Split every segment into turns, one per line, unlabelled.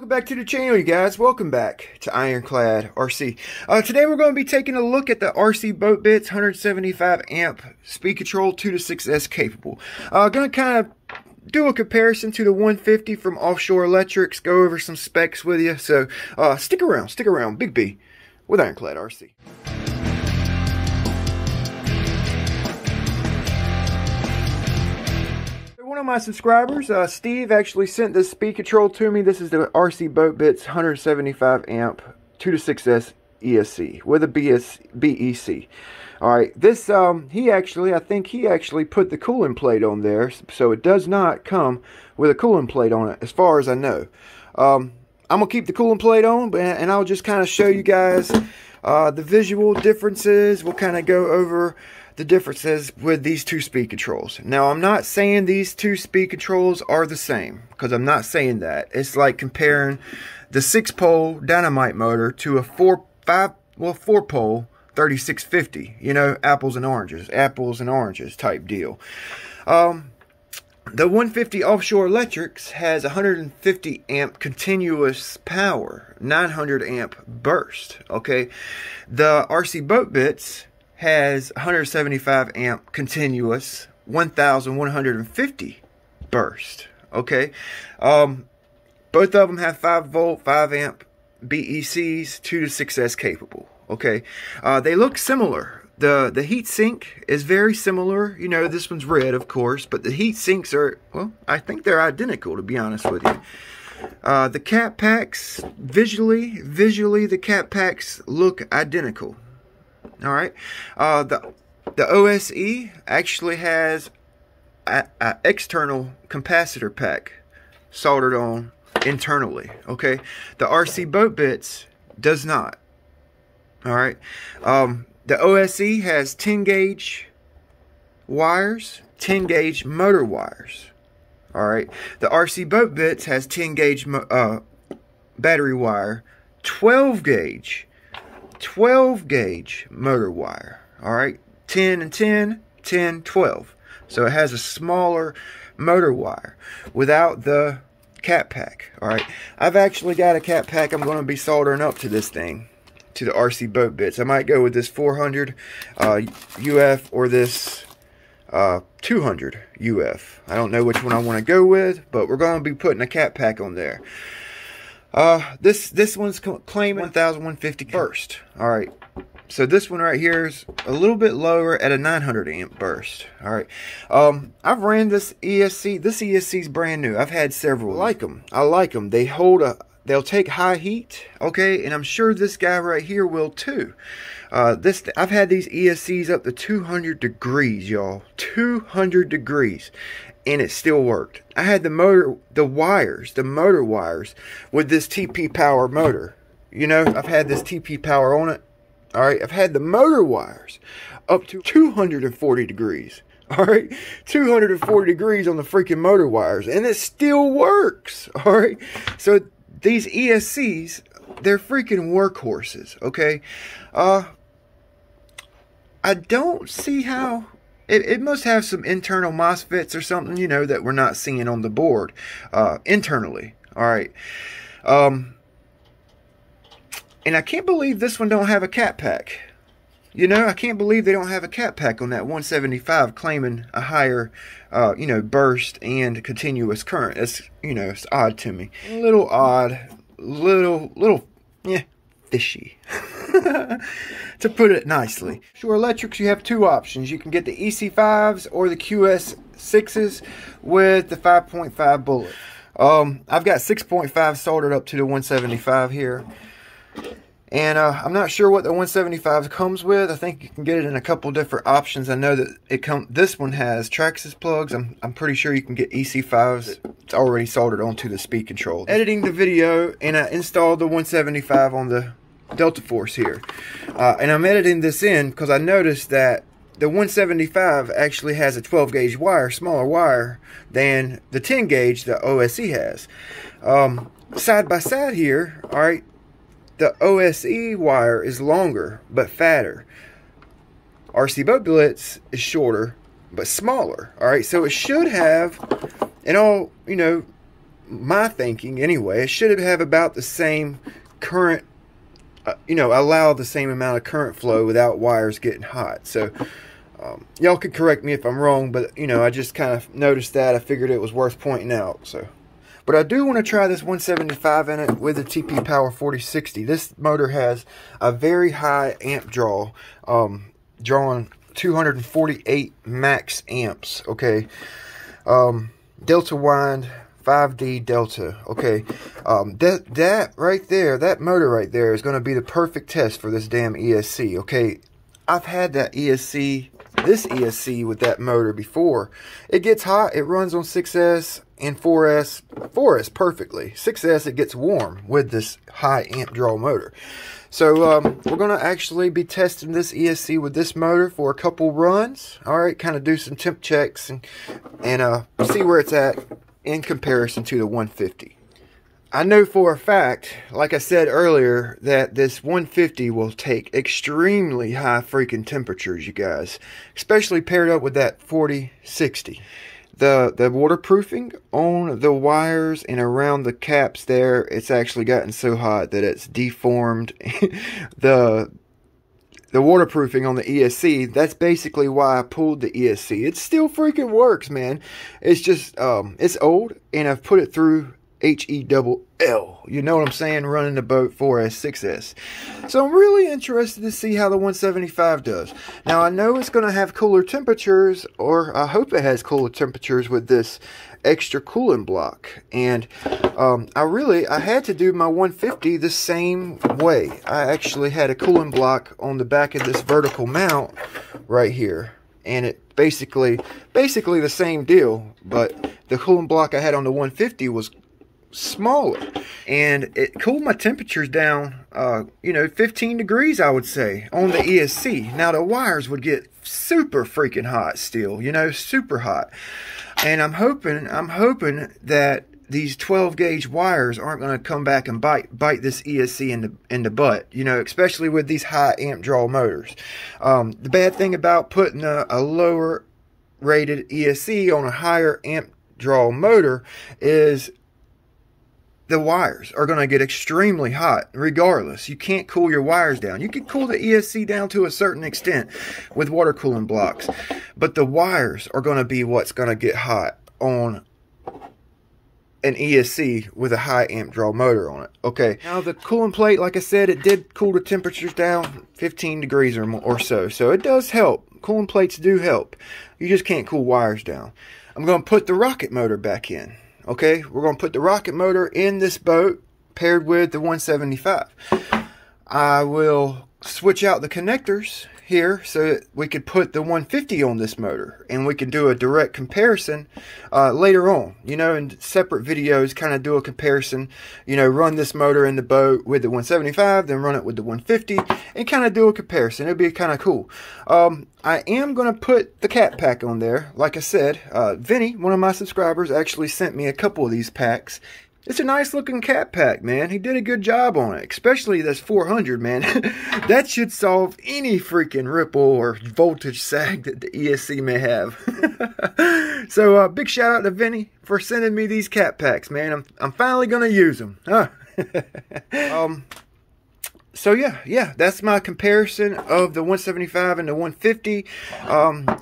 Back to the channel, you guys. Welcome back to Ironclad RC. Today we're going to be taking a look at the RC Boat Bits 175 amp speed control 2 to 6S capable. Going to kind of do a comparison to the 150 from Offshore Electrics, go over some specs with you. So stick around, Big B with Ironclad RC. One of my subscribers, Steve, actually sent this speed control to me. This is the RC Boat Bits 175 amp 2 to 6S ESC with a BEC. All right, this I think he actually put the cooling plate on there, so it does not come with a cooling plate on it, as far as I know. I'm gonna keep the cooling plate on, and I'll just kind of show you guys the visual differences. We'll kind of go over the differences with these two speed controls. Now, I'm not saying these two speed controls are the same, because I'm not saying that. It's like comparing the 6-pole dynamite motor to a 4-pole 3650. You know, apples and oranges type deal. The 150 Offshore Electrics has 150 amp continuous power, 900 amp burst. Okay, the RC Boat Bits has 175 amp continuous, 1150 burst. Okay, both of them have 5 volt 5 amp BECs, 2 to 6S capable. Okay, they look similar. The heat sink is very similar. You know, this one's red, of course, but the heat sinks are, well, I think they're identical, to be honest with you. The cap packs, visually the cap packs look identical. All right, the OSE actually has an external capacitor pack soldered on internally. Okay, the RC Boat Bits does not. All right, the OSE has 10 gauge wires, 10 gauge motor wires. All right, the RC Boat Bits has 10 gauge battery wire, 12 gauge motor wire. All right, 10 and 10, 10, 12. So it has a smaller motor wire without the cap pack. All right, I've actually got a cap pack I'm going to be soldering up to this thing, to the RC Boat Bits. I might go with this 400 UF or this 200 UF. I don't know which one I want to go with, but we're going to be putting a cap pack on there. This one's claiming 1150 burst. All right, so this one right here is a little bit lower at a 900 amp burst. All right, I've ran this ESC. This ESC is brand new. I've had several. I like them. They'll take high heat. Okay, and I'm sure this guy right here will too. I've had these ESCs up to 200 degrees, y'all. 200 degrees. And it still worked. I had the motor wires with this TP power motor. You know, I've had this TP power on it. All right, I've had the motor wires up to 240 degrees. All right, 240 degrees on the freaking motor wires, and it still works. All right, so these ESCs, they're freaking workhorses. Okay, I don't see how. It must have some internal MOSFETs or something, you know, that we're not seeing on the board internally. All right. And I can't believe this one don't have a cap pack. You know, I can't believe they don't have a cap pack on that 175 claiming a higher, you know, burst and continuous current. It's, you know, it's odd to me. A little odd. Little, yeah, fishy. To put it nicely. Offshore Electrics, you have two options. You can get the EC5s or the QS6s with the 5.5 bullet. I've got 6.5 soldered up to the 175 here. And I'm not sure what the 175 comes with. I think you can get it in a couple different options. I know that this one has Traxxas plugs. I'm pretty sure you can get EC5s. It's already soldered onto the speed control. Editing the video, and I installed the 175 on the Delta Force here, and I'm editing this in because I noticed that the 175 actually has a 12 gauge wire, smaller wire than the 10 gauge that OSE has. Side by side here, all right, the OSE wire is longer but fatter. RC Boat Bits is shorter but smaller. All right, so it should have, in all, you know, my thinking anyway, it should have about the same current, allow the same amount of current flow without wires getting hot. So y'all could correct me if I'm wrong, but I just kind of noticed that. I figured it was worth pointing out. So, but I do want to try this 175 in it with the TP Power 4060. This motor has a very high amp draw, drawing 248 max amps. Okay, delta wind 5D delta. Okay, that right there, that motor right there is going to be the perfect test for this damn ESC. Okay, I've had that ESC, this ESC with that motor before. It gets hot. It runs on 6S and 4S. 4S perfectly. 6S, it gets warm with this high amp draw motor. So we're going to actually be testing this ESC with this motor for a couple runs. All right, kind of do some temp checks and see where it's at in comparison to the 150. I know for a fact, like I said earlier, that this 150 will take extremely high freaking temperatures, you guys, especially paired up with that 4060. The waterproofing on the wires and around the caps there, it's actually gotten so hot that it's deformed the waterproofing on the ESC. That's basically why I pulled the ESC. It still freaking works, man. It's just it's old, and I've put it through HELL, you know what I'm saying, running the boat 4S, 6S. So I'm really interested to see how the 175 does. Now I know it's going to have cooler temperatures, or I hope it has cooler temperatures with this extra cooling block. And I had to do my 150 the same way. I actually had a cooling block on the back of this vertical mount right here, and it basically the same deal, but the cooling block I had on the 150 was smaller, and it cooled my temperatures down 15 degrees, I would say, on the ESC. Now the wires would get super freaking hot still, super hot. And I'm hoping that these 12 gauge wires aren't going to come back and bite this ESC in the butt, especially with these high amp draw motors. The bad thing about putting a lower rated ESC on a higher amp draw motor is the wires are going to get extremely hot regardless. You can't cool your wires down. You can cool the ESC down to a certain extent with water cooling blocks, but the wires are going to be what's going to get hot on an ESC with a high amp draw motor on it. Okay, now the cooling plate, like I said, it did cool the temperatures down 15 degrees or so, so it does help. Cooling plates do help. You just can't cool wires down. I'm going to put the rocket motor back in. Okay, we're going to put the rocket motor in this boat paired with the 175. I will switch out the connectors here so that we could put the 150 on this motor, and we can do a direct comparison later on, in separate videos, kind of do a comparison, run this motor in the boat with the 175, then run it with the 150, and kind of do a comparison. It'd be kind of cool. I am going to put the cat pack on there. Like I said, Vinny, one of my subscribers, actually sent me a couple of these packs. It's a nice looking cat pack, man. He did a good job on it, especially this 400, man. That should solve any freaking ripple or voltage sag that the ESC may have. So big shout out to Vinny for sending me these cat packs, man. I'm finally going to use them. Huh? So yeah, that's my comparison of the 175 and the 150.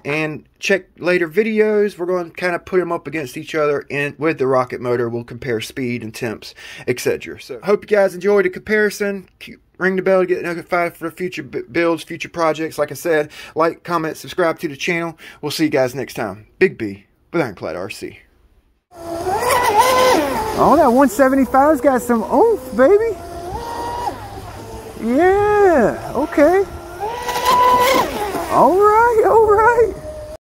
And check later videos. We're going to kind of put them up against each other, and with the rocket motor, we'll compare speed and temps, etc. So hope you guys enjoyed the comparison. Ring the bell to get notified for future builds, future projects. Like I said, like, comment, subscribe to the channel. We'll see you guys next time. Big B with Ironclad RC. Oh, that 175's got some oomph, baby. Yeah, okay. All right.